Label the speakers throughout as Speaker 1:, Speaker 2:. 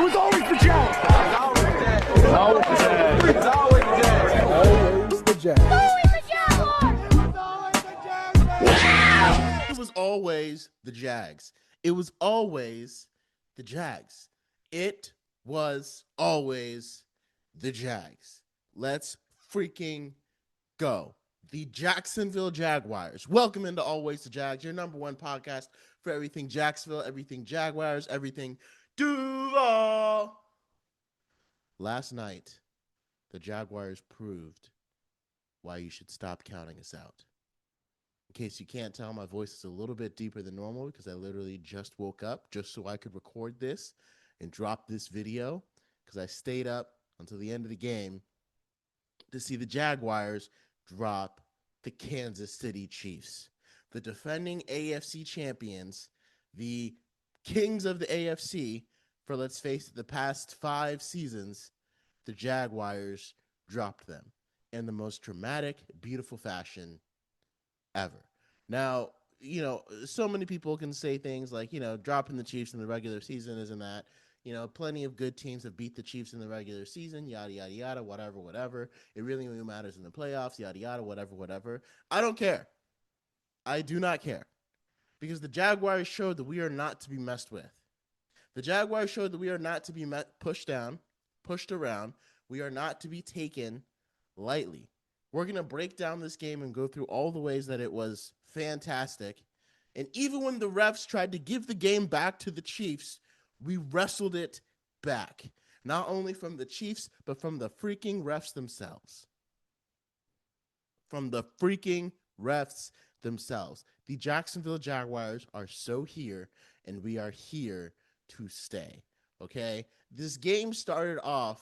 Speaker 1: was always the Jags.
Speaker 2: Always the Jags.
Speaker 1: It's always the Jags.
Speaker 3: Always the Jags.
Speaker 4: It was always the Jags. It was always the Jags. It was always the Jags. Let's freaking go. The Jacksonville Jaguars. Welcome into Always the Jags, your number one podcast for everything Jacksonville, everything Jaguars, everything Duval. Last night, the Jaguars proved why you should stop counting us out. In case you can't tell, my voice is a little bit deeper than normal because I literally just woke up just so I could record this and drop this video because I stayed up until the end of the game to see the Jaguars drop the Kansas City Chiefs, the defending AFC champions, the kings of the AFC for, let's face it, the past 5 seasons. The Jaguars dropped them in the most dramatic, beautiful fashion ever. Now, you know, so many people can say things like, you know, dropping the Chiefs in the regular season isn't that. You know, plenty of good teams have beat the Chiefs in the regular season, yada, yada, yada, whatever. It really only matters in the playoffs, yada, yada, whatever. I don't care. I do not care. Because the Jaguars showed that we are not to be messed with. The Jaguars showed that we are not to be pushed down, pushed around. We are not to be taken lightly. We're going to break down this game and go through all the ways that it was fantastic. And even when the refs tried to give the game back to the Chiefs, we wrestled it back. Not only from the Chiefs, but from the freaking refs themselves. From the freaking refs themselves. The Jacksonville Jaguars are so here, and we are here to stay. Okay? This game started off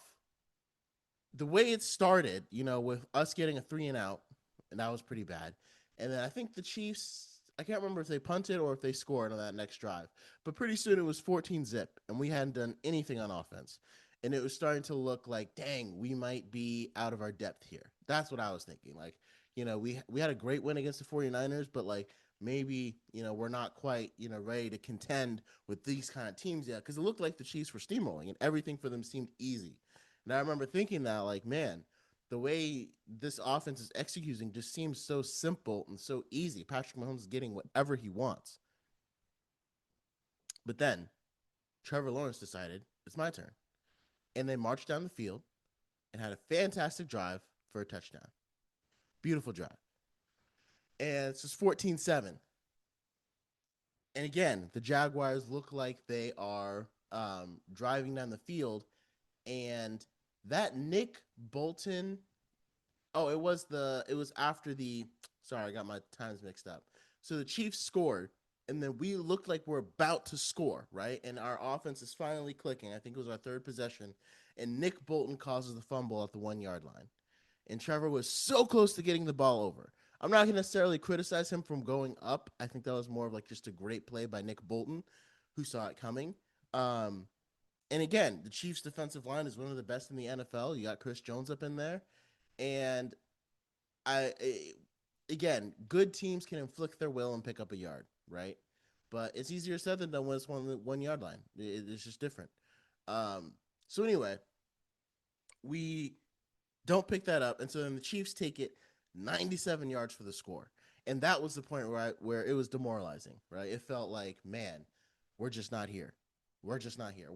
Speaker 4: the way it started, you know, with us getting a 3-and-out, and that was pretty bad. And then I think the Chiefs, I can't remember if they punted or if they scored on that next drive, but pretty soon it was 14-zip, and we hadn't done anything on offense. And it was starting to look like, dang, we might be out of our depth here. That's what I was thinking. Like, you know, we had a great win against the 49ers, but like maybe, you know, we're not quite, you know, ready to contend with these kind of teams yet, because it looked like the Chiefs were steamrolling and everything for them seemed easy. And I remember thinking that, like, man, the way this offense is executing just seems so simple and so easy. Patrick Mahomes is getting whatever he wants. But then Trevor Lawrence decided, it's my turn. And they marched down the field and had a fantastic drive for a touchdown. Beautiful drive. And it's just 14-7. And again, the Jaguars look like they are driving down the field. And that Nick Bolton, it was after sorry, I got my times mixed up. So the Chiefs scored, and then we looked like we're about to score, right? And our offense is finally clicking. I think it was our third possession. And Nick Bolton causes the fumble at the 1-yard line. And Trevor was so close to getting the ball over. I'm not going to necessarily criticize him from going up. I think that was more of like just a great play by Nick Bolton, who saw it coming. And again, the Chiefs' defensive line is one of the best in the NFL. You got Chris Jones up in there. And again, good teams can inflict their will and pick up a yard, right? But it's easier said than done when it's 1-yard line. It's just different. So anyway, we don't pick that up. And so then the Chiefs take it 97 yards for the score. And that was the point where it was demoralizing, right? It felt like, man, we're just not here. We're just not here.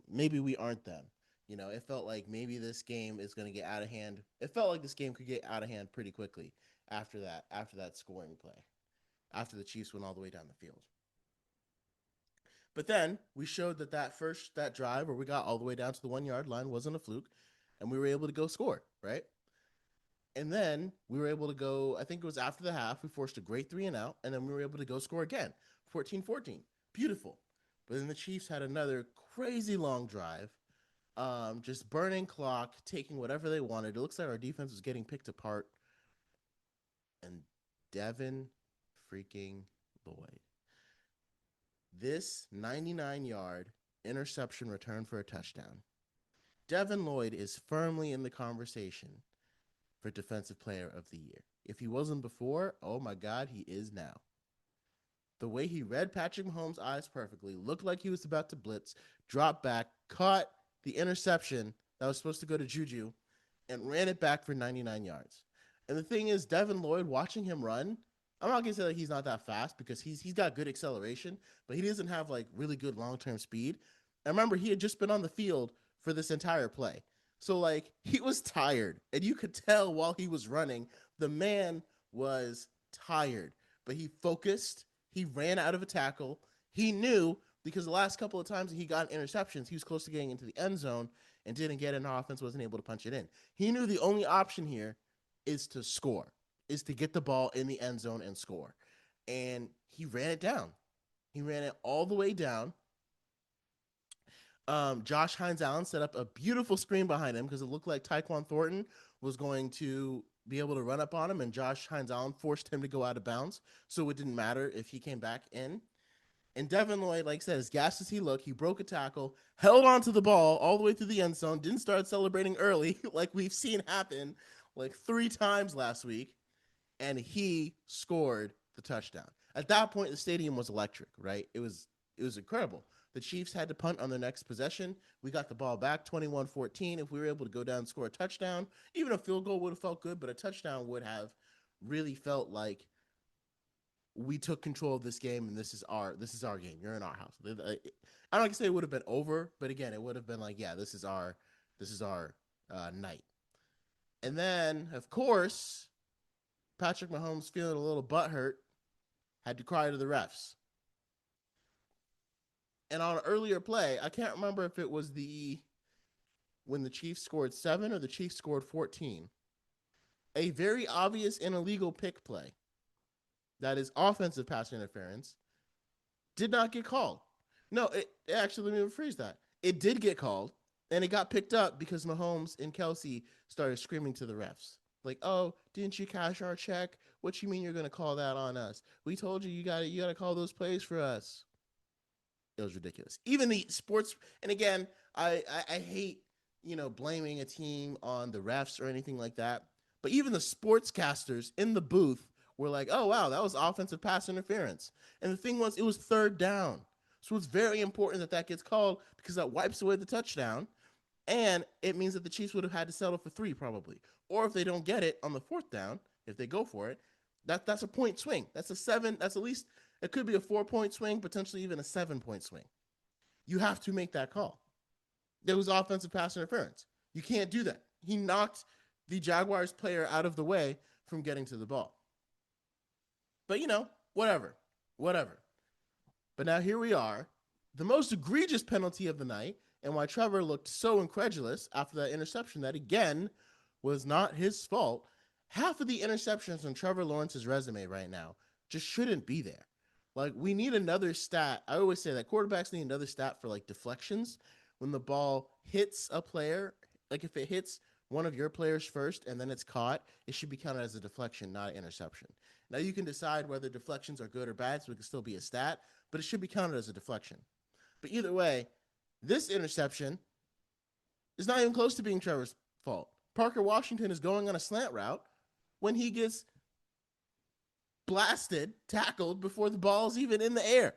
Speaker 4: Maybe we aren't them. You know, it felt like maybe this game is going to get out of hand. It felt like this game could get out of hand pretty quickly after that scoring play, after the Chiefs went all the way down the field. But then we showed that drive where we got all the way down to the 1-yard line wasn't a fluke, and we were able to go score, right? And then we were able to go, I think it was after the half, we forced a great 3-and-out, and then we were able to go score again, 14-14. Beautiful. But then the Chiefs had another crazy long drive, just burning clock, taking whatever they wanted. It looks like our defense was getting picked apart. And Devin freaking Lloyd. This 99-yard interception return for a touchdown. Devin Lloyd is firmly in the conversation for Defensive Player of the Year. If he wasn't before, oh my God, he is now. The way he read Patrick Mahomes' eyes perfectly, looked like he was about to blitz, dropped back, caught the interception that was supposed to go to Juju and ran it back for 99 yards. And the thing is, Devin Lloyd, watching him run, I'm not gonna say that he's not that fast because he's got good acceleration, but he doesn't have like really good long-term speed. And remember, he had just been on the field for this entire play. So like he was tired, and you could tell while he was running, the man was tired, but he focused. He ran out of a tackle. He knew because the last couple of times he got interceptions, he was close to getting into the end zone and didn't get an offense, wasn't able to punch it in. He knew the only option here is to score, is to get the ball in the end zone and score. And he ran it down. He ran it all the way down. Josh Hines-Allen set up a beautiful screen behind him because it looked like Tyquan Thornton was going to be able to run up on him, and Josh Hines-Allen forced him to go out of bounds, so it didn't matter if he came back in. And Devin Lloyd, like I said, as gassed as he looked, he broke a tackle, held onto the ball all the way through the end zone, didn't start celebrating early like we've seen happen like 3 times last week, and he scored the touchdown. At that point, the stadium was electric, right? It was incredible. The Chiefs had to punt on their next possession. We got the ball back 21-14. If we were able to go down and score a touchdown, even a field goal would have felt good, but a touchdown would have really felt like we took control of this game and this is our game. You're in our house. I don't like to say it would have been over, but again, it would have been like, yeah, this is our night. And then, of course, Patrick Mahomes, feeling a little butthurt, had to cry to the refs. And on an earlier play, I can't remember if it was when the Chiefs scored 7 or the Chiefs scored 14. A very obvious and illegal pick play that is offensive pass interference did not get called. No, it actually, let me rephrase that. It did get called, and it got picked up because Mahomes and Kelsey started screaming to the refs. Like, oh, didn't you cash our check? What you mean you're going to call that on us? We told you you got to call those plays for us. It was ridiculous. Even the sports, and again, I hate, blaming a team on the refs or anything like that. But even the sportscasters in the booth were like, oh, wow, that was offensive pass interference. And the thing was, it was 3rd down. So it's very important that gets called because that wipes away the touchdown. And it means that the Chiefs would have had to settle for 3 probably. Or if they don't get it on the 4th down, if they go for it, that's a point swing. That's a 7. That's at least, it could be a 4-point swing, potentially even a 7-point swing. You have to make that call. There was offensive pass interference. You can't do that. He knocked the Jaguars player out of the way from getting to the ball. But, whatever. But now here we are. The most egregious penalty of the night, and why Trevor looked so incredulous after that interception that, again, was not his fault. Half of the interceptions on Trevor Lawrence's resume right now just shouldn't be there. Like, we need another stat. I always say that quarterbacks need another stat for, like, deflections. When the ball hits a player, like if it hits one of your players first and then it's caught, it should be counted as a deflection, not an interception. Now, you can decide whether deflections are good or bad, so it can still be a stat, but it should be counted as a deflection. But either way, this interception is not even close to being Trevor's fault. Parker Washington is going on a slant route when he gets tackled before the ball is even in the air.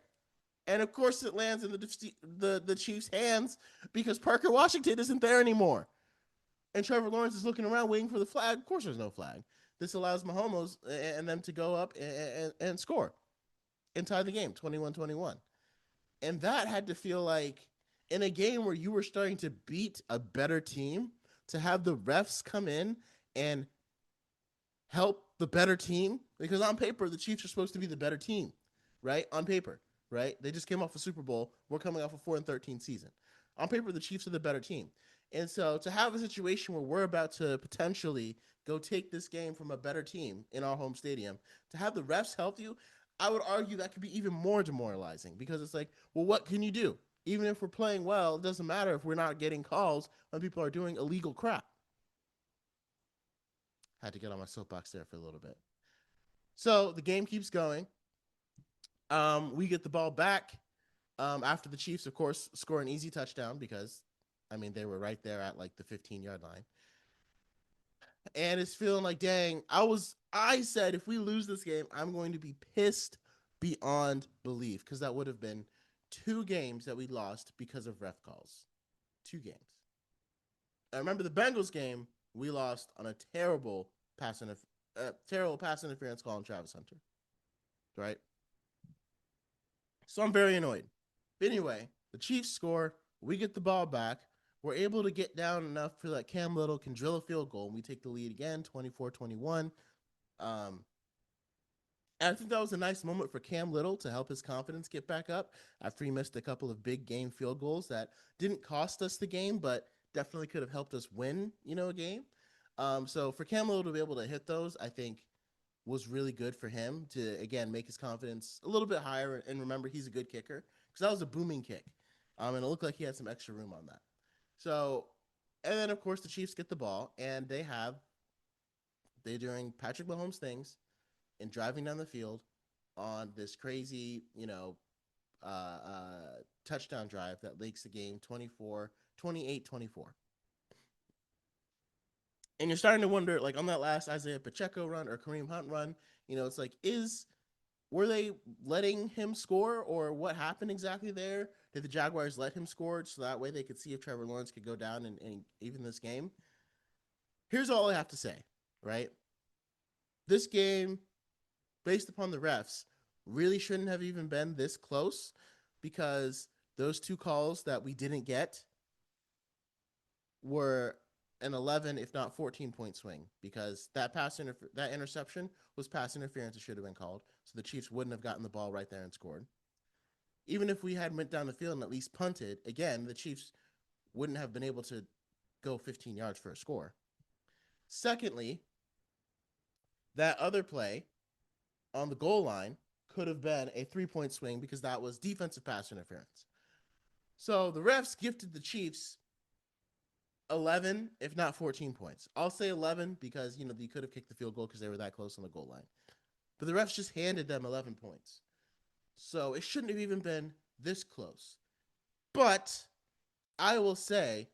Speaker 4: And of course it lands in the Chiefs' hands because Parker Washington isn't there anymore. And Trevor Lawrence is looking around waiting for the flag. Of course there's no flag. This allows Mahomes and them to go up and score and tie the game 21-21. And that had to feel like, in a game where you were starting to beat a better team, to have the refs come in and help the better team, because on paper, the Chiefs are supposed to be the better team, right? On paper, right? They just came off a Super Bowl. We're coming off a 4-13 season. On paper, the Chiefs are the better team. And so to have a situation where we're about to potentially go take this game from a better team in our home stadium, to have the refs help you, I would argue that could be even more demoralizing, because it's like, well, what can you do? Even if we're playing well, it doesn't matter if we're not getting calls when people are doing illegal crap. Had to get on my soapbox there for a little bit. So the game keeps going. We get the ball back after the Chiefs, of course, score an easy touchdown because, they were right there at like the 15-yard line. And it's feeling like, dang, I said if we lose this game, I'm going to be pissed beyond belief, because that would have been 2 games that we lost because of ref calls. 2 games. I remember the Bengals game, we lost on a terrible pass interference call on Travis Hunter, right? So I'm very annoyed. But anyway, the Chiefs score. We get the ball back. We're able to get down enough for that Cam Little can drill a field goal. And we take the lead again, 24-21. And I think that was a nice moment for Cam Little to help his confidence get back up after he missed a couple of big game field goals that didn't cost us the game, but definitely could have helped us win, a game. So for Cam Little to be able to hit those, I think was really good for him to, again, make his confidence a little bit higher. And remember, he's a good kicker because that was a booming kick. And it looked like he had some extra room on that. So, and then, of course, the Chiefs get the ball, and they're doing Patrick Mahomes things and driving down the field on this crazy, touchdown drive that leaks the game 28-24. And you're starting to wonder, like on that last Isaiah Pacheco run or Kareem Hunt run, it's like, were they letting him score or what happened exactly there? Did the Jaguars let him score so that way they could see if Trevor Lawrence could go down and even this game? Here's all I have to say, right? This game, based upon the refs, really shouldn't have even been this close because those two calls that we didn't get were an 11, if not 14-point swing because that interception was pass interference. It should have been called. So the Chiefs wouldn't have gotten the ball right there and scored. Even if we had went down the field and at least punted, again, the Chiefs wouldn't have been able to go 15 yards for a score. Secondly, that other play on the goal line could have been a 3-point swing because that was defensive pass interference. So the refs gifted the Chiefs 11, if not 14 points. I'll say 11 because, you could have kicked the field goal because they were that close on the goal line. But the refs just handed them 11 points. So it shouldn't have even been this close. But I will say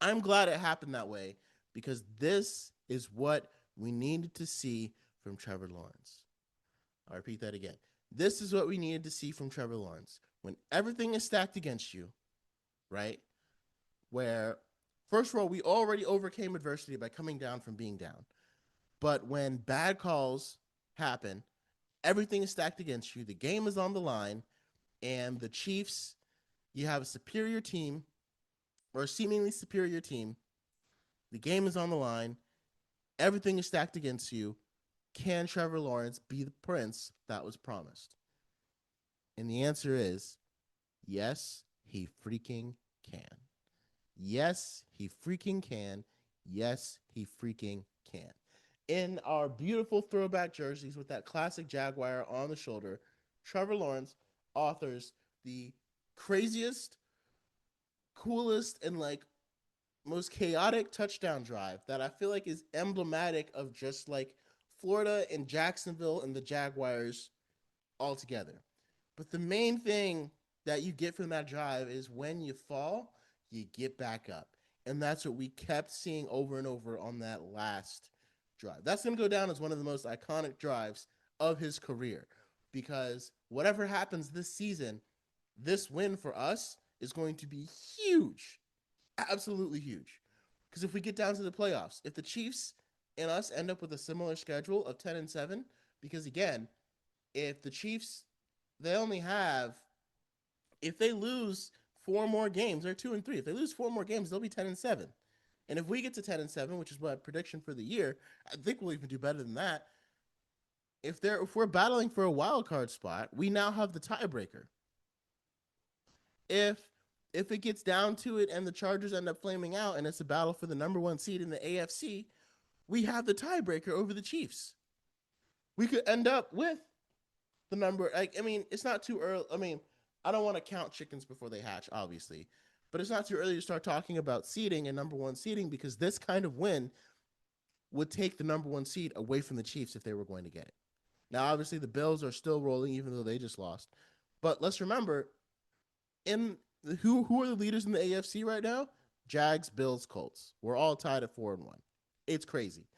Speaker 4: I'm glad it happened that way because this is what we needed to see from Trevor Lawrence. I'll repeat that again. This is what we needed to see from Trevor Lawrence. When everything is stacked against you, right? Where, first of all, we already overcame adversity by coming down from being down. But when bad calls happen, everything is stacked against you. The game is on the line, and the Chiefs, you have a superior team, or a seemingly superior team. The game is on the line. Everything is stacked against you. Can Trevor Lawrence be the prince that was promised? And the answer is yes, he freaking can. Yes, he freaking can. Yes, he freaking can. In our beautiful throwback jerseys with that classic Jaguar on the shoulder, Trevor Lawrence authors the craziest, coolest, and most chaotic touchdown drive that I feel like is emblematic of just Florida and Jacksonville and the Jaguars all together. But the main thing that you get from that drive is when you fall, you get back up. And that's what we kept seeing over and over on that last drive. That's going to go down as one of the most iconic drives of his career because whatever happens this season, this win for us is going to be huge. Absolutely huge. Because if we get down to the playoffs, if the Chiefs and us end up with a similar schedule of 10-7, because again, if the Chiefs, if they lose 4 more games, they're 2-3. If they lose 4 more games, they'll be 10-7. And if we get to 10-7, which is my prediction for the year, I think we'll even do better than that. If we're battling for a wild card spot, we now have the tiebreaker. If it gets down to it and the Chargers end up flaming out and it's a battle for the number 1 seed in the AFC, we have the tiebreaker over the Chiefs. We could end up with the number. It's not too early. I don't want to count chickens before they hatch, obviously. But it's not too early to start talking about seeding and number 1 seeding because this kind of win would take the number 1 seed away from the Chiefs if they were going to get it. Now, obviously, the Bills are still rolling even though they just lost. But let's remember, who are the leaders in the AFC right now? Jags, Bills, Colts. We're all tied at 4-1. It's crazy.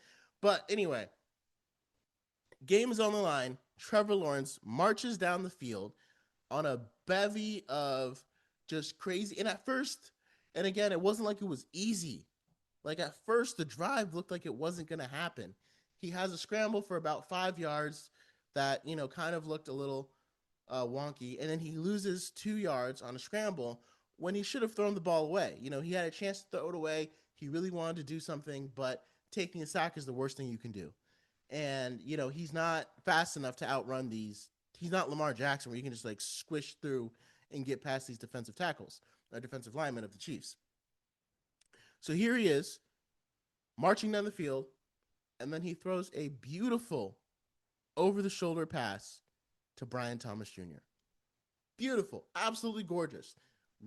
Speaker 4: But anyway, game is on the line. Trevor Lawrence marches down the field on a bevy of just crazy. And at first, And again, it wasn't like it was easy. Like at first, the drive looked like it wasn't going to happen. He has a scramble for about 5 yards that, kind of looked a little wonky. And then he loses 2 yards on a scramble when he should have thrown the ball away. He had a chance to throw it away. He really wanted to do something, but taking a sack is the worst thing you can do. And, he's not fast enough to outrun these. He's not Lamar Jackson where you can just like squish through and get past these defensive tackles or defensive linemen of the Chiefs. So here he is marching down the field, and then he throws a beautiful over-the-shoulder pass to Brian Thomas Jr. Beautiful, absolutely gorgeous.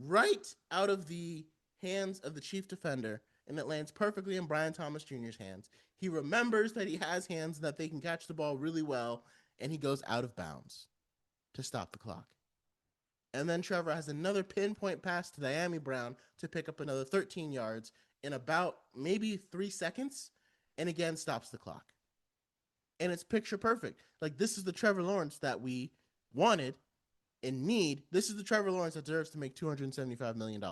Speaker 4: Right out of the hands of the Chief defender, and it lands perfectly in Brian Thomas Jr.'s hands. He remembers that he has hands that they can catch the ball really well, and he goes out of bounds to stop the clock. And then Trevor has another pinpoint pass to Dyami Brown to pick up another 13 yards in about maybe 3 seconds, and again stops the clock. And it's picture perfect. Like, this is the Trevor Lawrence that we wanted and need. This is the Trevor Lawrence that deserves to make $275 million,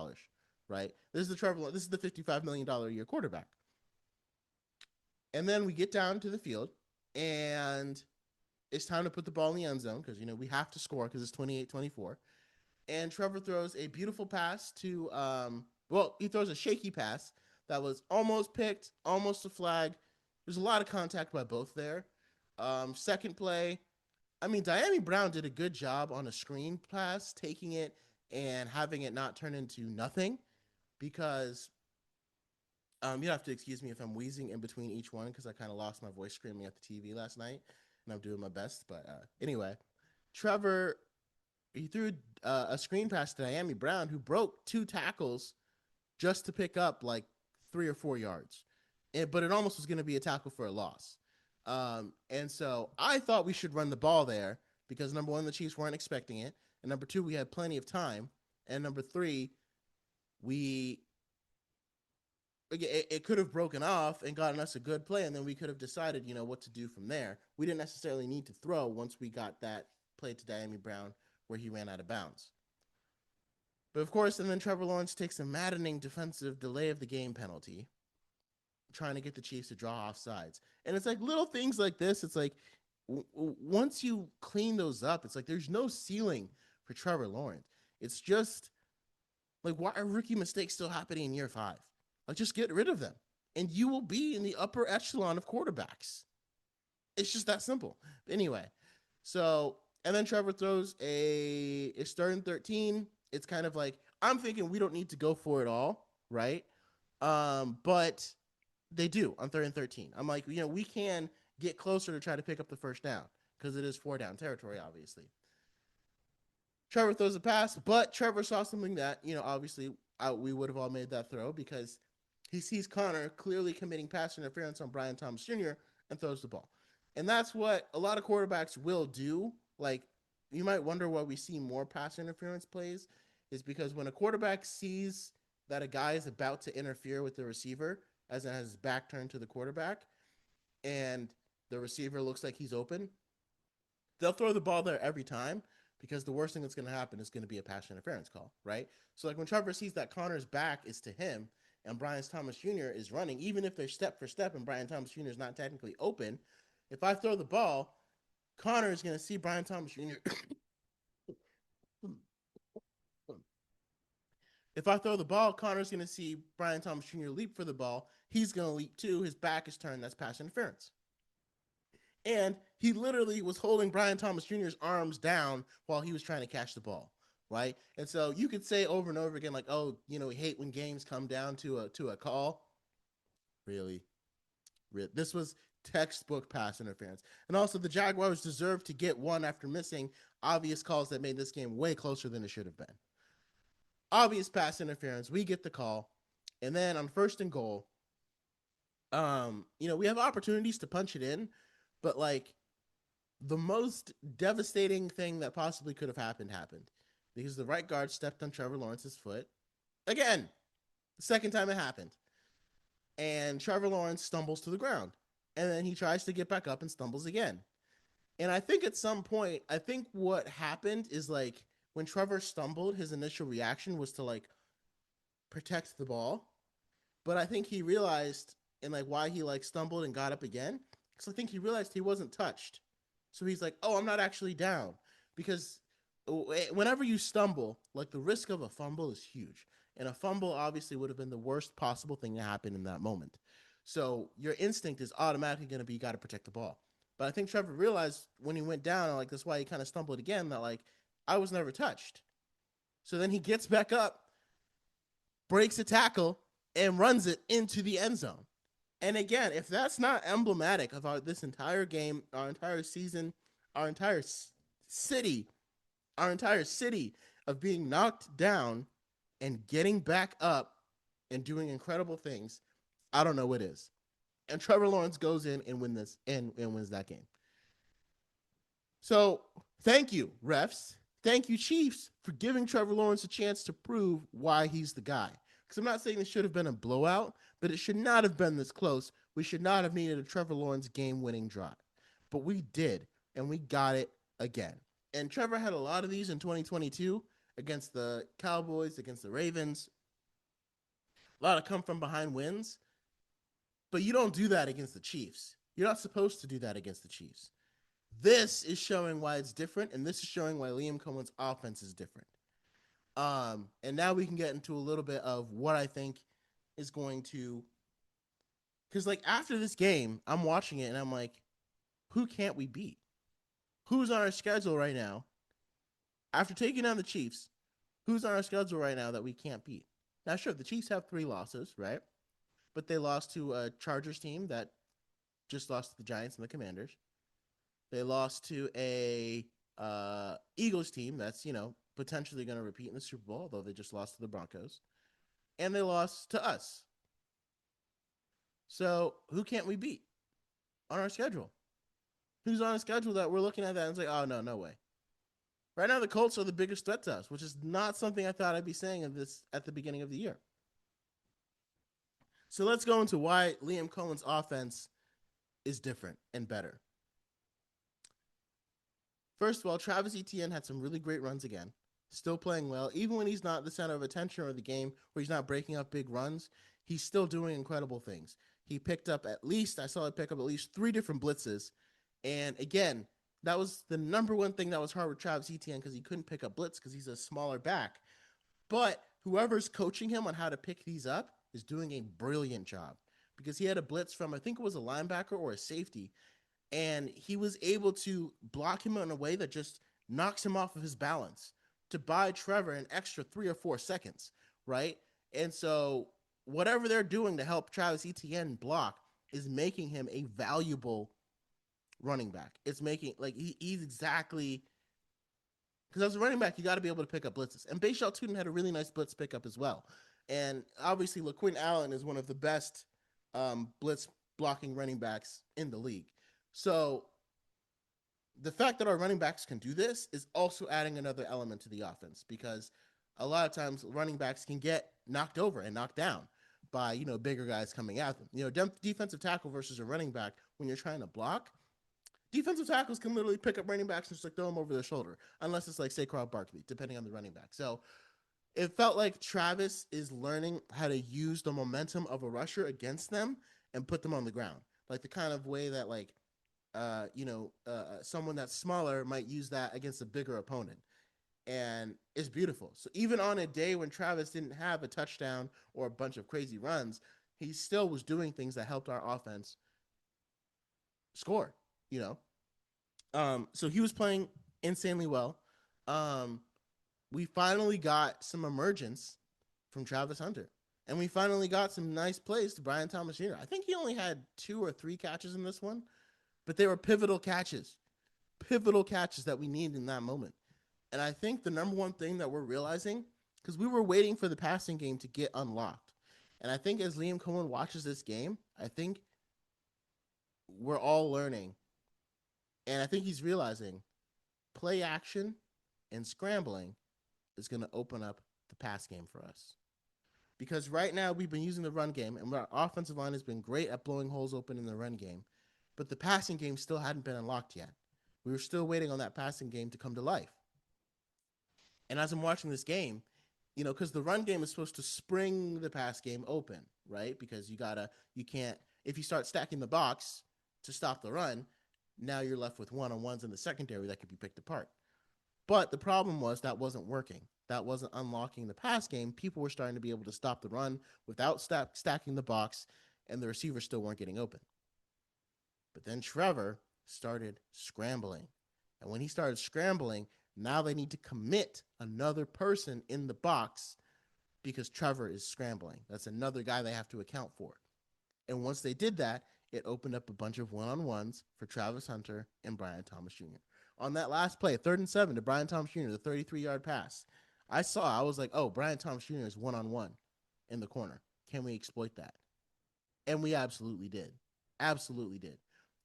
Speaker 4: right? This is the $55 million a year quarterback. And then we get down to the field, and it's time to put the ball in the end zone because, we have to score because it's 28-24. And Trevor throws a beautiful pass to, he throws a shaky pass that was almost picked, almost a flag. There's a lot of contact by both there. Second play, Dyami Brown did a good job on a screen pass, taking it and having it not turn into nothing because you have to excuse me if I'm wheezing in between each one because I kind of lost my voice screaming at the TV last night, and I'm doing my best. But anyway, Trevor, he threw a screen pass to Dyami Brown, who broke 2 tackles just to pick up like 3 or 4 yards. But it almost was going to be a tackle for a loss. And so I thought we should run the ball there because, number one, the Chiefs weren't expecting it. And number 2, we had plenty of time. And number 3, it could have broken off and gotten us a good play. And then we could have decided, what to do from there. We didn't necessarily need to throw once we got that play to Dyami Brown where he ran out of bounds. But of course, and then Trevor Lawrence takes a maddening defensive delay of the game penalty, trying to get the Chiefs to draw offsides. And it's like little things like this. It's like once you clean those up, it's like there's no ceiling for Trevor Lawrence. It's just like, why are rookie mistakes still happening in year 5? Like, just get rid of them, and you will be in the upper echelon of quarterbacks. It's just that simple. Anyway, so, and then Trevor throws it's 3rd and 13. It's kind of like, I'm thinking we don't need to go for it all, right? But they do on 3rd and 13. I'm like, we can get closer to try to pick up the first down because it is 4-down territory, obviously. Trevor throws a pass, but Trevor saw something that, obviously we would have all made that throw because he sees Connor clearly committing pass interference on Brian Thomas Jr. and throws the ball. And that's what a lot of quarterbacks will do. Like, you might wonder why we see more pass interference plays is because when a quarterback sees that a guy is about to interfere with the receiver, as it has his back turned to the quarterback, and the receiver looks like he's open, they'll throw the ball there every time because the worst thing that's going to happen is going to be a pass interference call, right? So like when Trevor sees that Connor's back is to him and Brian Thomas Jr. is running, even if they're step for step and Brian Thomas Jr. is not technically open, if I throw the ball, Connor is going to see Brian Thomas Jr. If I throw the ball, Connor's going to see Brian Thomas Jr. leap for the ball. He's going to leap too. His back is turned. That's pass interference. And he literally was holding Brian Thomas Jr.'s arms down while he was trying to catch the ball, right? And so you could say over and over again, like, oh, we hate when games come down to a call. Really? This was textbook pass interference. And also the Jaguars deserved to get one after missing obvious calls that made this game way closer than it should have been. Obvious pass interference. We get the call. And then on 1st and goal, we have opportunities to punch it in, but like the most devastating thing that possibly could have happened because the right guard stepped on Trevor Lawrence's foot. Again, the second time it happened. And Trevor Lawrence stumbles to the ground. And then he tries to get back up and stumbles again. And I think at some point, what happened is like when Trevor stumbled, his initial reaction was to like protect the ball. But I think he realized and like why he like stumbled and got up again. Because I think he realized he wasn't touched. So he's like, oh, I'm not actually down. Because whenever you stumble, like the risk of a fumble is huge. And a fumble obviously would have been the worst possible thing to happen in that moment. So your instinct is automatically going to be you got to protect the ball. But I think Trevor realized when he went down, and like that's why he kind of stumbled again, that like I was never touched. So then he gets back up, breaks a tackle, and runs it into the end zone. And again, if that's not emblematic of this entire game, our entire season, our entire city, our entire city of being knocked down and getting back up and doing incredible things, I don't know what is. And Trevor Lawrence goes in and wins that game. So thank you, refs. Thank you, Chiefs, for giving Trevor Lawrence a chance to prove why he's the guy. Because I'm not saying this should have been a blowout, but it should not have been this close. We should not have needed a Trevor Lawrence game-winning drive. But we did, and we got it again. And Trevor had a lot of these in 2022 against the Cowboys, against the Ravens. A lot of come-from-behind wins. But you don't do that against the Chiefs. You're not supposed to do that against the Chiefs. This is showing why it's different, and this is showing why Liam Cohen's offense is different. And now we can get into a little bit of what I think is going to, because like after this game, I'm watching it and I'm like, who can't we beat? Who's on our schedule right now? After taking down the Chiefs, who's on our schedule right now that we can't beat? Now, sure, the Chiefs have 3 losses, right? But they lost to a Chargers team that just lost to the Giants and the Commanders. They lost to a Eagles team that's, potentially going to repeat in the Super Bowl, although they just lost to the Broncos. And they lost to us. So who can't we beat on our schedule? Who's on a schedule that we're looking at that and it's like, oh, no way. Right now, the Colts are the biggest threat to us, which is not something I thought I'd be saying of this at the beginning of the year. So let's go into why Liam Cohen's offense is different and better. First of all, Travis Etienne had some really great runs again. Still playing well. Even when he's not the center of attention or the game, where he's not breaking up big runs, he's still doing incredible things. He picked up I saw him pick up at least 3 different blitzes. And again, that was the number one thing that was hard with Travis Etienne because he couldn't pick up blitz because he's a smaller back. But whoever's coaching him on how to pick these up is doing a brilliant job because he had a blitz from, I think it was a linebacker or a safety, and he was able to block him in a way that just knocks him off of his balance to buy Trevor an extra 3 or 4 seconds, right? And so whatever they're doing to help Travis Etienne block is making him a valuable running back. It's making, like, he's exactly, because as a running back, you got to be able to pick up blitzes. And Bashal Tutin had a really nice blitz pickup as well. And obviously, LaQuinn Allen is one of the best blitz blocking running backs in the league. So the fact that our running backs can do this is also adding another element to the offense because a lot of times running backs can get knocked over and knocked down by, bigger guys coming at them. Defensive tackle versus a running back, when you're trying to block, defensive tackles can literally pick up running backs and just like throw them over their shoulder, unless it's like Saquon Barkley, depending on the running back. So it felt like Travis is learning how to use the momentum of a rusher against them and put them on the ground, like the kind of way that someone that's smaller might use that against a bigger opponent. And it's beautiful. So even on a day when Travis didn't have a touchdown or a bunch of crazy runs, he still was doing things that helped our offense score, So he was playing insanely well. We finally got some emergence from Travis Hunter. And we finally got some nice plays to Brian Thomas Jr. I think he only had 2 or 3 catches in this one, but they were pivotal catches that we need in that moment. And I think the number one thing that we're realizing, because we were waiting for the passing game to get unlocked. And I think as Liam Cohen watches this game, I think we're all learning. And I think he's realizing play action and scrambling is going to open up the pass game for us. Because right now we've been using the run game, and our offensive line has been great at blowing holes open in the run game. But the passing game still hadn't been unlocked yet. We were still waiting on that passing game to come to life. And as I'm watching this game, because the run game is supposed to spring the pass game open, right? Because you can't, if you start stacking the box to stop the run, now you're left with one-on-ones in the secondary that could be picked apart. But the problem was that wasn't working. That wasn't unlocking the pass game. People were starting to be able to stop the run without stacking the box, and the receivers still weren't getting open. But then Trevor started scrambling. And when he started scrambling, now they need to commit another person in the box because Trevor is scrambling. That's another guy they have to account for. And once they did that, it opened up a bunch of one-on-ones for Travis Hunter and Brian Thomas Jr. On that last play, 3rd and 7 to Brian Thomas Jr., the 33-yard pass, I was like, oh, Brian Thomas Jr. is one-on-one in the corner. Can we exploit that? And we absolutely did. Absolutely did.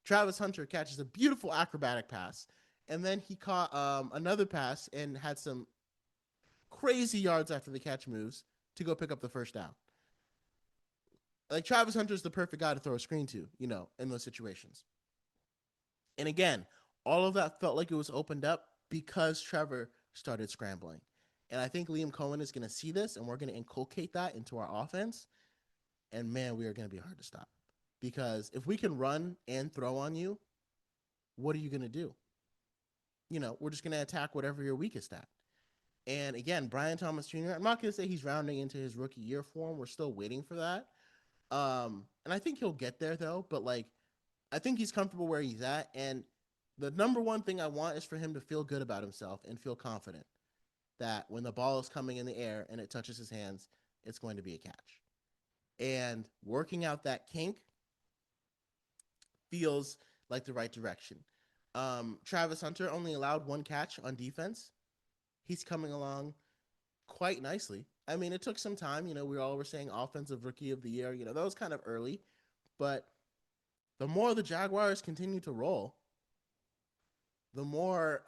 Speaker 4: Travis Hunter catches a beautiful acrobatic pass, and then he caught another pass and had some crazy yards after the catch moves to go pick up the first down. Like, Travis Hunter is the perfect guy to throw a screen to, in those situations. And again, all of that felt like it was opened up because Trevor started scrambling. And I think Liam Cohen is going to see this, and we're going to inculcate that into our offense. And, man, we are going to be hard to stop. Because if we can run and throw on you, what are you going to do? We're just going to attack whatever you're weakest at. And, again, Brian Thomas Jr., I'm not going to say he's rounding into his rookie year form. We're still waiting for that. And I think he'll get there, though. But, I think he's comfortable where he's at. And the number one thing I want is for him to feel good about himself and feel confident that when the ball is coming in the air and it touches his hands, it's going to be a catch. And working out that kink feels like the right direction. Travis Hunter only allowed one catch on defense. He's coming along quite nicely. I mean, it took some time. We all were saying offensive rookie of the year. That was kind of early. But the more the Jaguars continue to roll, the more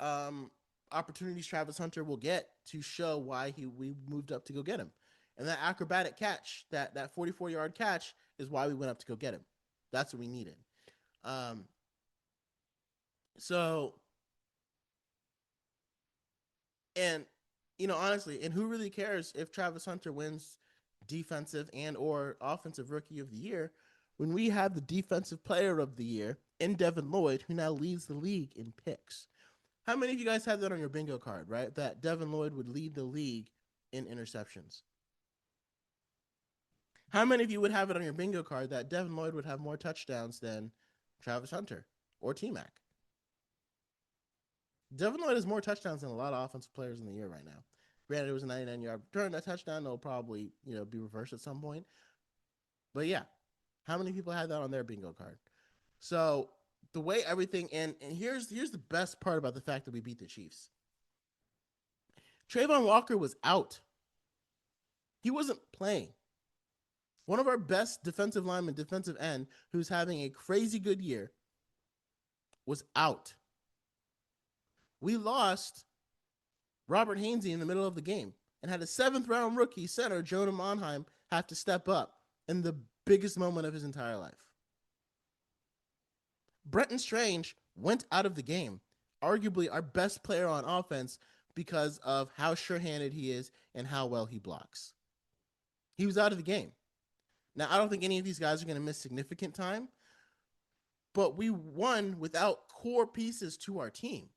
Speaker 4: opportunities Travis Hunter will get to show why we moved up to go get him. And that acrobatic catch, that 44-yard catch, is why we went up to go get him. That's what we needed. Honestly, and who really cares if Travis Hunter wins defensive and or offensive rookie of the year when we have the defensive player of the year in Devin Lloyd, who now leads the league in picks? How many of you guys have that on your bingo card, right? That Devin Lloyd would lead the league in interceptions. How many of you would have it on your bingo card that Devin Lloyd would have more touchdowns than Travis Hunter or T-Mac? Devin Lloyd has more touchdowns than a lot of offensive players in the year right now. Granted, it was a 99-yard return. That touchdown will probably, be reversed at some point. But yeah, how many people had that on their bingo card? So the way everything, and here's the best part about the fact that we beat the Chiefs. Trayvon Walker was out. He wasn't playing. One of our best defensive linemen, defensive end, who's having a crazy good year, was out. We lost Robert Hainsey in the middle of the game and had a 7th-round rookie center, Jonah Monheim, have to step up in the biggest moment of his entire life. Brenton Strange went out of the game, arguably our best player on offense because of how sure-handed he is and how well he blocks. He was out of the game. Now, I don't think any of these guys are going to miss significant time, but we won without core pieces to our team.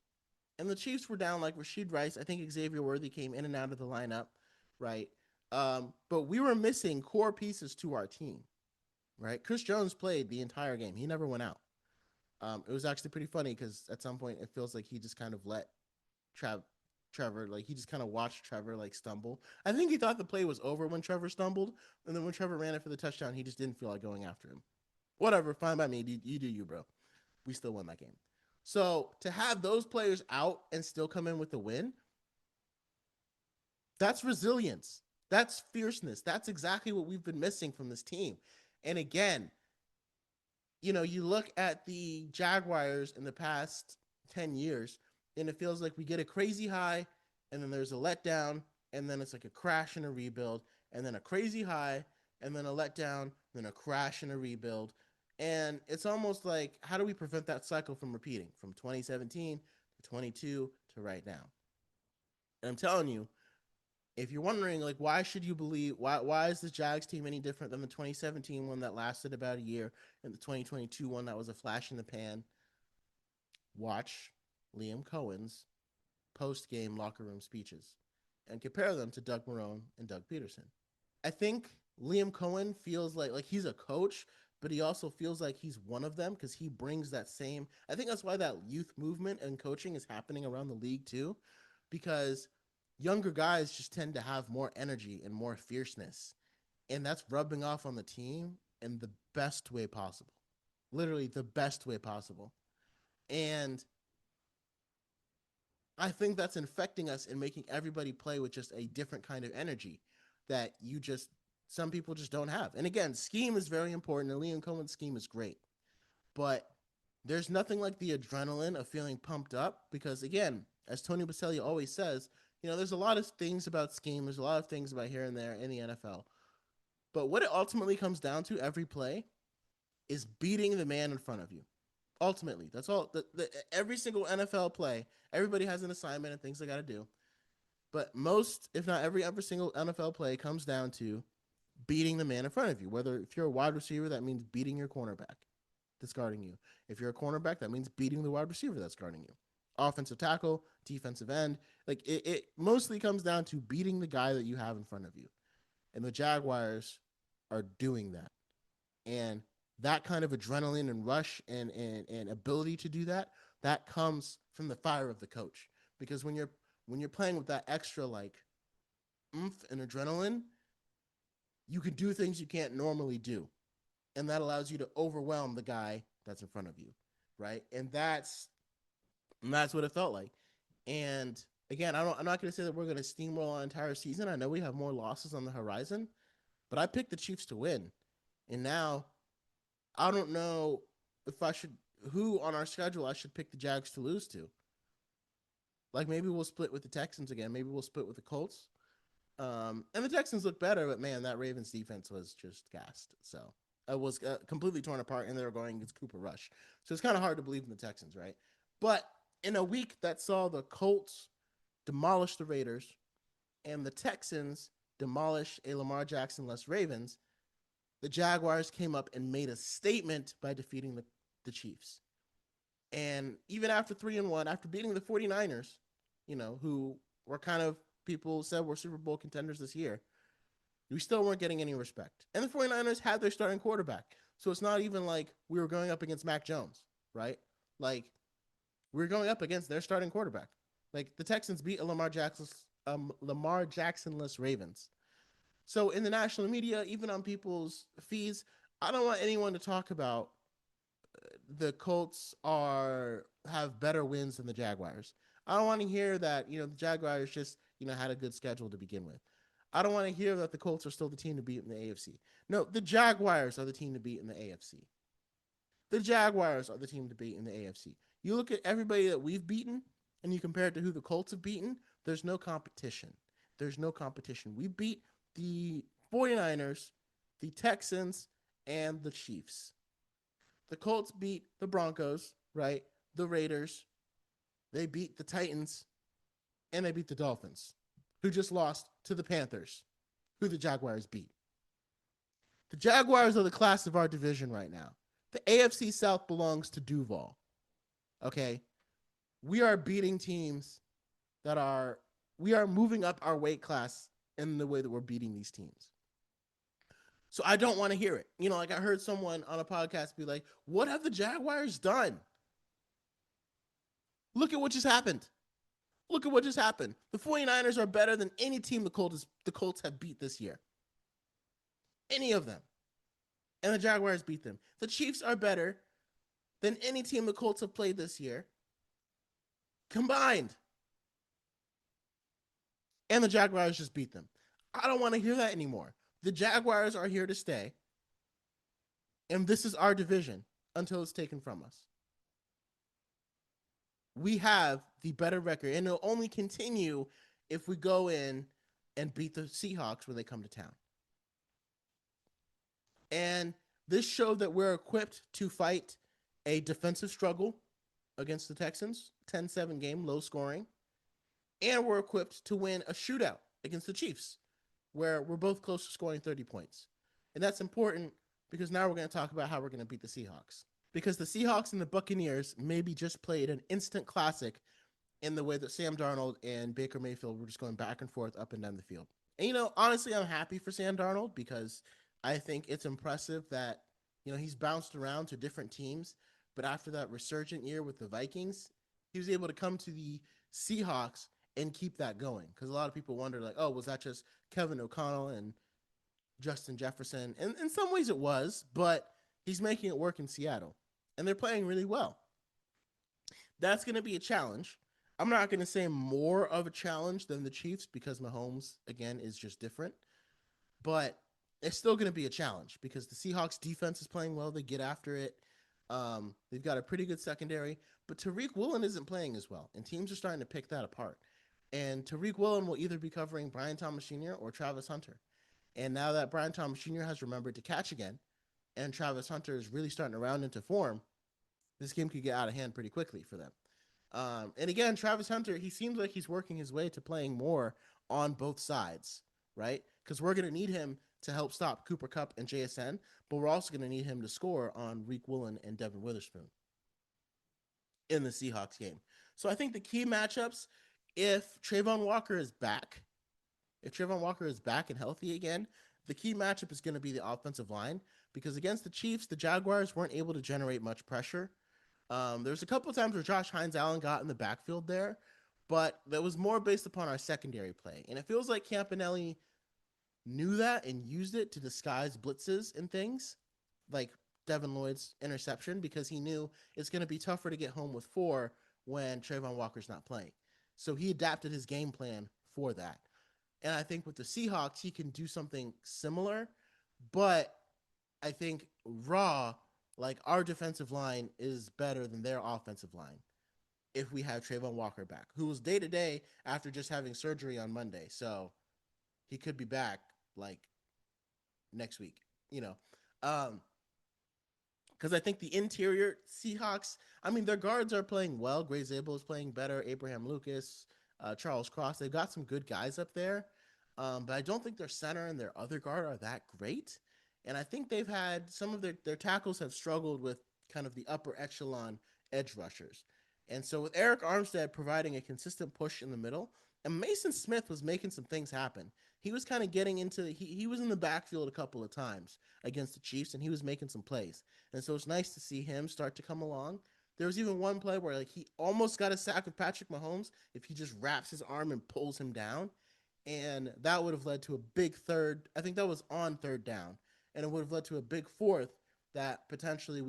Speaker 4: And the Chiefs were down like Rashid Rice. I think Xavier Worthy came in and out of the lineup, right? But we were missing core pieces to our team, right? Chris Jones played the entire game. He never went out. It was actually pretty funny because at some point it feels like he just kind of let Trevor, he just kind of watched Trevor, stumble. I think he thought the play was over when Trevor stumbled, and then when Trevor ran it for the touchdown, he just didn't feel like going after him. Whatever, fine by me. You do you, bro. We still won that game. So to have those players out and still come in with the win, that's resilience. That's fierceness. That's exactly what we've been missing from this team. And again, you look at the Jaguars in the past 10 years, and it feels like we get a crazy high, and then there's a letdown, and then it's like a crash and a rebuild, and then a crazy high, and then a letdown, then a crash and a rebuild. And it's almost like, how do we prevent that cycle from repeating from 2017 to 22 to right now? And I'm telling you, If you're wondering, like, why should you believe, why is the Jags team any different than the 2017 one that lasted about a year and the 2022 one that was a flash in the pan? Watch Liam Cohen's post-game locker room speeches and compare them to Doug Marrone and Doug Peterson. I think Liam Cohen feels like he's a coach, but he also feels like he's one of them because he brings that same. I think that's why that youth movement and coaching is happening around the league too, because younger guys just tend to have more energy and more fierceness, and that's rubbing off on the team in the best way possible. Literally the best way possible. And I think that's infecting us and making everybody play with just a different kind of energy that some people just don't have. And again, scheme is very important, and Liam Cohen's scheme is great. But there's nothing like the adrenaline of feeling pumped up because, again, as Tony Baselli always says, there's a lot of things about scheme. There's a lot of things about here and there in the NFL. But what it ultimately comes down to every play is beating the man in front of you. Ultimately, that's all. Every single NFL play, everybody has an assignment and things they got to do. But most, if not every single NFL play comes down to beating the man in front of you. Whether if you're a wide receiver, that means beating your cornerback that's guarding you. If you're a cornerback, that means beating the wide receiver that's guarding you. Offensive tackle, defensive end. Like it mostly comes down to beating the guy that you have in front of you. And the Jaguars are doing that. And that kind of adrenaline and rush and ability to do that comes from the fire of the coach. Because when you're playing with that extra like oomph and adrenaline, you can do things you can't normally do. And that allows you to overwhelm the guy that's in front of you, right? And that's what it felt like. And again, I'm not going to say that we're going to steamroll our entire season. I know we have more losses on the horizon, but I picked the Chiefs to win. And now I don't know if who on our schedule I should pick the Jags to lose to. Like maybe we'll split with the Texans again. Maybe we'll split with the Colts. And the Texans look better, but man, that Ravens defense was just gassed. So it was completely torn apart, and they were going against Cooper Rush. So it's kind of hard to believe in the Texans, right? But in a week that saw the Colts demolish the Raiders and the Texans demolish a Lamar Jackson-less Ravens, the Jaguars came up and made a statement by defeating the Chiefs. And even after 3-1, after beating the 49ers, who were kind of people said were Super Bowl contenders this year, we still weren't getting any respect. And the 49ers had their starting quarterback. So it's not even like we were going up against Mac Jones, right? Like we were going up against their starting quarterback. Like the Texans beat a Lamar Jackson-less Ravens. So in the national media, even on people's feeds, I don't want anyone to talk about the Colts have better wins than the Jaguars. I don't want to hear that, the Jaguars just, had a good schedule to begin with. I don't want to hear that the Colts are still the team to beat in the AFC. No, the Jaguars are the team to beat in the AFC. The Jaguars are the team to beat in the AFC. You look at everybody that we've beaten and you compare it to who the Colts have beaten, there's no competition. There's no competition. We beat the 49ers, the Texans, and the Chiefs. The Colts beat the Broncos, right? The Raiders. They beat the Titans, and they beat the Dolphins, who just lost to the Panthers, who the Jaguars beat. The Jaguars are the class of our division right now. The AFC South belongs to Duval. Okay? We are beating teams we are moving up our weight class in the way that we're beating these teams. So I don't want to hear it. Like I heard someone on a podcast be like, what have the Jaguars done? Look at what just happened. Look at what just happened. The 49ers are better than any team the Colts have beat this year. Any of them. And the Jaguars beat them. The Chiefs are better than any team the Colts have played this year combined. And the Jaguars just beat them. I don't want to hear that anymore. The Jaguars are here to stay. And this is our division until it's taken from us. We have the better record, and it'll only continue if we go in and beat the Seahawks when they come to town. And this showed that we're equipped to fight a defensive struggle against the Texans, 10-7 game, low scoring. And we're equipped to win a shootout against the Chiefs, where we're both close to scoring 30 points. And that's important because now we're going to talk about how we're going to beat the Seahawks. Because the Seahawks and the Buccaneers maybe just played an instant classic in the way that Sam Darnold and Baker Mayfield were just going back and forth up and down the field. And, honestly, I'm happy for Sam Darnold because I think it's impressive that, he's bounced around to different teams. But after that resurgent year with the Vikings, he was able to come to the Seahawks and keep that going. Because a lot of people wonder, like, oh, was that just Kevin O'Connell and Justin Jefferson? And in some ways it was, but he's making it work in Seattle. And they're playing really well. That's going to be a challenge. I'm not going to say more of a challenge than the Chiefs because Mahomes, again, is just different. But it's still going to be a challenge because the Seahawks defense is playing well. They get after it. They've got a pretty good secondary. But Tariq Woolen isn't playing as well. And teams are starting to pick that apart. And Tariq Woolen will either be covering Brian Thomas Jr. or Travis Hunter. And now that Brian Thomas Jr. has remembered to catch again, and Travis Hunter is really starting to round into form, this game could get out of hand pretty quickly for them. And again, Travis Hunter, he seems like he's working his way to playing more on both sides, right? Because we're going to need him to help stop Cooper Kupp and JSN, but we're also going to need him to score on Reek Woolen and Devin Witherspoon in the Seahawks game. So I think the key matchups, if Trayvon Walker is back and healthy again, the key matchup is going to be the offensive line because against the Chiefs, the Jaguars weren't able to generate much pressure. There's a couple of times where Josh Hines-Allen got in the backfield there, but that was more based upon our secondary play. And it feels like Campanelli knew that and used it to disguise blitzes and things, like Devin Lloyd's interception, because he knew it's going to be tougher to get home with 4 when Trayvon Walker's not playing. So he adapted his game plan for that. And I think with the Seahawks, he can do something similar, but I think like our defensive line is better than their offensive line if we have Trayvon Walker back, who was day-to-day after just having surgery on Monday. So he could be back like next week, because I think the interior Seahawks, their guards are playing well. Gray Zabel is playing better. Abraham Lucas, Charles Cross, they've got some good guys up there. But I don't think their center and their other guard are that great. And I think they've had some of their tackles have struggled with kind of the upper echelon edge rushers. And so with Eric Armstead providing a consistent push in the middle, and Mason Smith was making some things happen. He was kind of getting into he was in the backfield a couple of times against the Chiefs, and he was making some plays. And so it's nice to see him start to come along. There was even one play where he almost got a sack with Patrick Mahomes if he just wraps his arm and pulls him down. And that would have led to a big third. I think that was on third down. And it would have led to a big fourth that potentially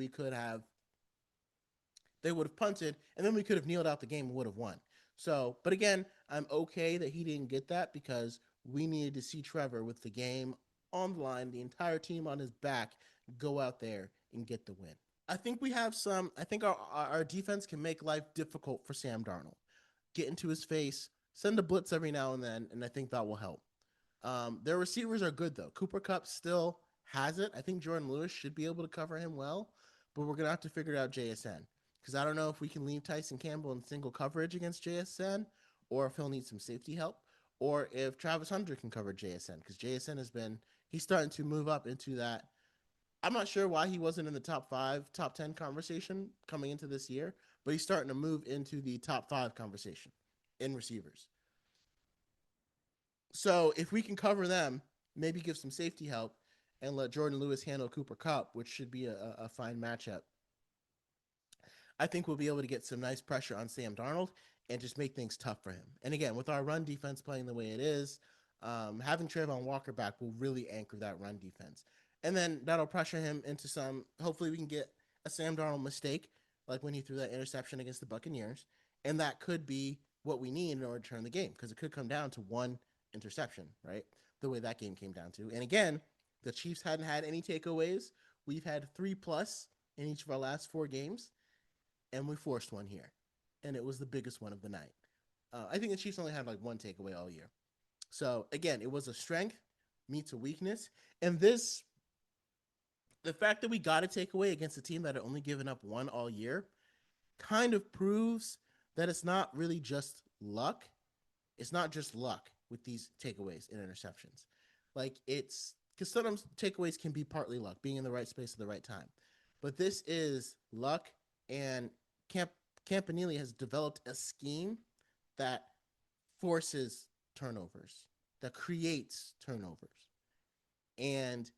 Speaker 4: they would have punted, and then we could have kneeled out the game and would have won. So, but again, I'm okay that he didn't get that because we needed to see Trevor with the game on the line, the entire team on his back, go out there and get the win. I think our defense can make life difficult for Sam Darnold. Get into his face, send a blitz every now and then, and I think that will help. Their receivers are good, though. Cooper Kupp still has it. I think Jordan Lewis should be able to cover him well, but we're going to have to figure out JSN because I don't know if we can leave Tyson Campbell in single coverage against JSN or if he'll need some safety help or if Travis Hunter can cover JSN because JSN he's starting to move up into that. I'm not sure why he wasn't in the top 5, top 10 conversation coming into this year, but he's starting to move into the top 5 conversation in receivers. So if we can cover them, maybe give some safety help, and let Jordan Lewis handle Cooper Kupp, which should be a fine matchup, I think we'll be able to get some nice pressure on Sam Darnold and just make things tough for him. And again, with our run defense playing the way it is, having Trayvon Walker back will really anchor that run defense. And then that'll pressure him into hopefully we can get a Sam Darnold mistake, like when he threw that interception against the Buccaneers. And that could be what we need in order to turn the game, because it could come down to one interception, right? The way that game came down to. And again, the Chiefs hadn't had any takeaways. We've had 3+ in each of our last 4 games, and we forced one here. And it was the biggest one of the night. I think the Chiefs only had like 1 takeaway all year. So again, it was a strength meets a weakness. And the fact that we got a takeaway against a team that had only given up 1 all year kind of proves that it's not really just luck. It's not just luck. with these takeaways and interceptions. Like it's because sometimes takeaways can be partly luck, being in the right space at the right time. But this is luck, and Camp Campanile has developed a scheme that forces turnovers, that creates turnovers. And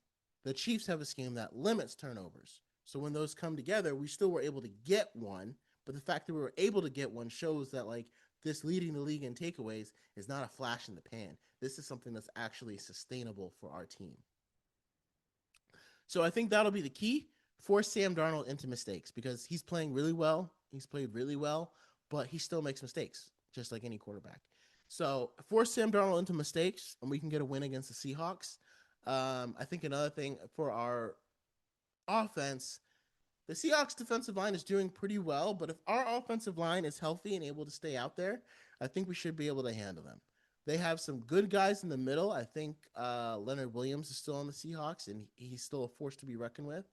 Speaker 4: the Chiefs have a scheme that limits turnovers. So when those come together, we still were able to get one, but the fact that we were able to get one shows that like this leading the league in takeaways is not a flash in the pan. This is something that's actually sustainable for our team. So I think that'll be the key. Force Sam Darnold into mistakes because he's playing really well. He's played really well, but he still makes mistakes, just like any quarterback. So force Sam Darnold into mistakes, and we can get a win against the Seahawks. I think another thing for our offense, the Seahawks defensive line is doing pretty well, but if our offensive line is healthy and able to stay out there, I think we should be able to handle them. They have some good guys in the middle. I think Leonard Williams is still on the Seahawks, and he's still a force to be reckoned with.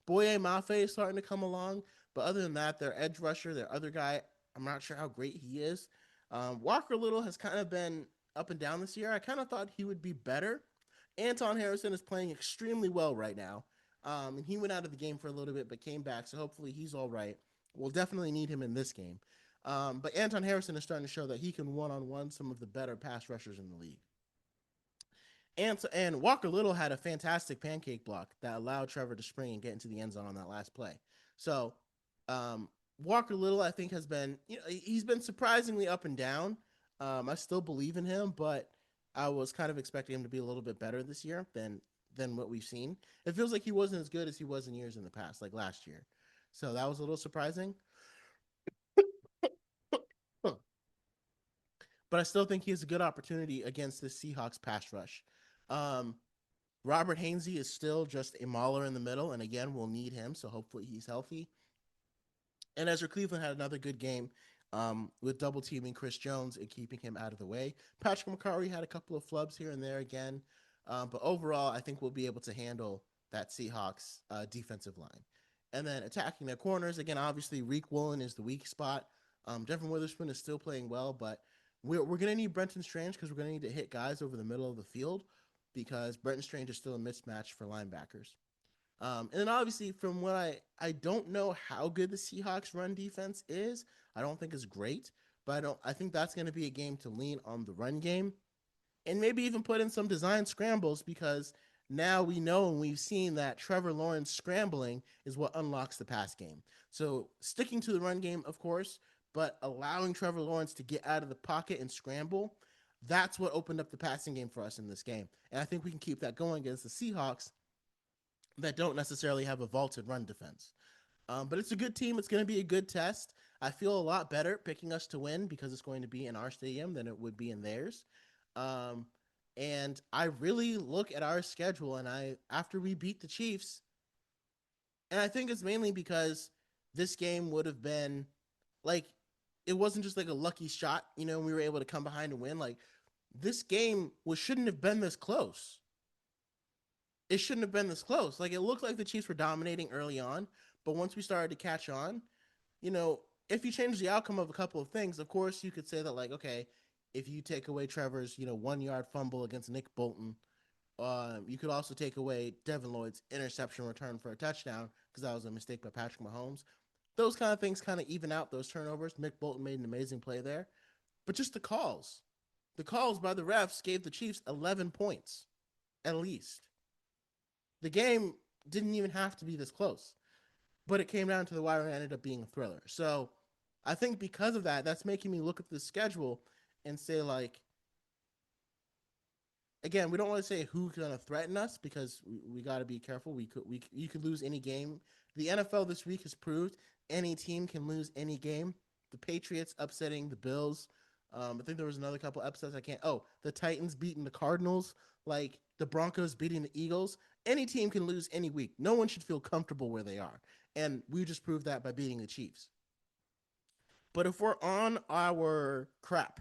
Speaker 4: Boye Mafe is starting to come along, but other than that, their edge rusher, their other guy, I'm not sure how great he is. Walker Little has kind of been up and down this year. I kind of thought he would be better. Anton Harrison is playing extremely well right now. And he went out of the game for a little bit, but came back. So hopefully he's all right. We'll definitely need him in this game. But Anton Harrison is starting to show that he can one-on-one some of the better pass rushers in the league. And Walker Little had a fantastic pancake block that allowed Trevor to spring and get into the end zone on that last play. So Walker Little, I think, has been, he's been surprisingly up and down. I still believe in him, but I was kind of expecting him to be a little bit better this year than what we've seen. It feels like he wasn't as good as he was in years in the past, like last year. So that was a little surprising. But I still think he has a good opportunity against the Seahawks pass rush. Um, Robert Hainsey is still just a mauler in the middle, and again, we'll need him, so hopefully he's healthy. And Ezra Cleveland had another good game with double teaming Chris Jones and keeping him out of the way. Patrick McCarry had a couple of flubs here and there again, but overall, I think we'll be able to handle that Seahawks defensive line. And then attacking their corners, again, obviously, Reek Woolen is the weak spot. Devin Witherspoon is still playing well, but we're going to need Brenton Strange because we're going to need to hit guys over the middle of the field because Brenton Strange is still a mismatch for linebackers. And then obviously from what I don't know how good the Seahawks run defense is. I don't think it's great, but I think that's going to be a game to lean on the run game and maybe even put in some design scrambles because now we know and we've seen that Trevor Lawrence scrambling is what unlocks the pass game. So sticking to the run game, of course, but allowing Trevor Lawrence to get out of the pocket and scramble, that's what opened up the passing game for us in this game. And I think we can keep that going against the Seahawks that don't necessarily have a vaulted run defense. But it's a good team. It's going to be a good test. I feel a lot better picking us to win because it's going to be in our stadium than it would be in theirs. And I really look at our schedule, and after we beat the Chiefs, and I think it's mainly because this game would have been like it wasn't just like a lucky shot, we were able to come behind and win. Like this game shouldn't have been this close. It shouldn't have been this close. Like it looked like the Chiefs were dominating early on, but once we started to catch on, if you change the outcome of a couple of things, of course you could say that like, okay, if you take away Trevor's, 1 yard fumble against Nick Bolton, you could also take away Devin Lloyd's interception return for a touchdown because that was a mistake by Patrick Mahomes. Those kind of things kind of even out those turnovers. Nick Bolton made an amazing play there, but just the calls by the refs gave the Chiefs 11 points at least. The game didn't even have to be this close, but it came down to the wire and ended up being a thriller. So I think because of that, that's making me look at the schedule and say like, again, we don't want to say who's going to threaten us because we got to be careful. You could lose any game. The NFL this week has proved any team can lose any game. The Patriots upsetting the Bills. I think there was another couple upsets. The Titans beating the Cardinals, like the Broncos beating the Eagles. Any team can lose any week. No one should feel comfortable where they are. And we just proved that by beating the Chiefs. But if we're on our crap,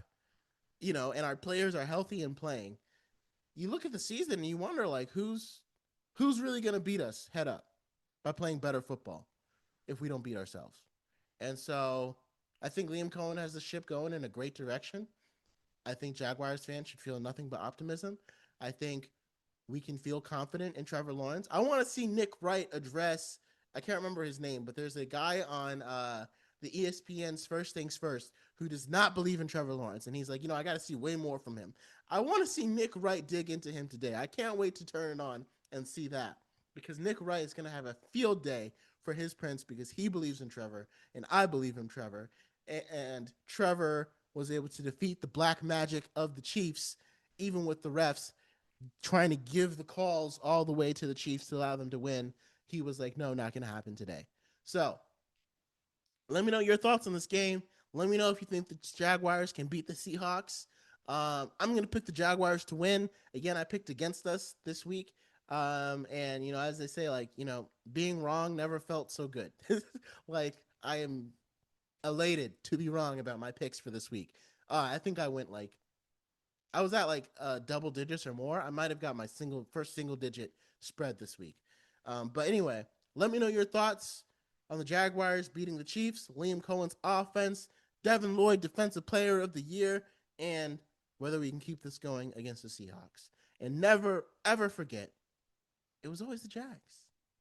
Speaker 4: and our players are healthy and playing, you look at the season and you wonder like who's really going to beat us head up by playing better football if we don't beat ourselves. And so I think Liam Cohen has the ship going in a great direction. I think Jaguars fans should feel nothing but optimism. I think we can feel confident in Trevor Lawrence. I want to see Nick Wright address, I can't remember his name, but there's a guy on the ESPN's First Things First who does not believe in Trevor Lawrence. And he's like, I got to see way more from him. I want to see Nick Wright dig into him today. I can't wait to turn it on and see that, because Nick Wright is going to have a field day for his prince, because he believes in Trevor and I believe in Trevor. And Trevor was able to defeat the black magic of the Chiefs, even with the refs trying to give the calls all the way to the Chiefs to allow them to win. He was like, no, not going to happen today. So let me know your thoughts on this game. Let me know if you think the Jaguars can beat the Seahawks. I'm going to pick the Jaguars to win. Again, I picked against us this week. And, as they say, being wrong never felt so good. Like, I am elated to be wrong about my picks for this week. I think I went I was at double digits or more. I might have got my first single digit spread this week. But anyway, let me know your thoughts on the Jaguars beating the Chiefs, Liam Cohen's offense, Devin Lloyd Defensive Player of the Year, and whether we can keep this going against the Seahawks. And never, ever forget, it was always the Jags.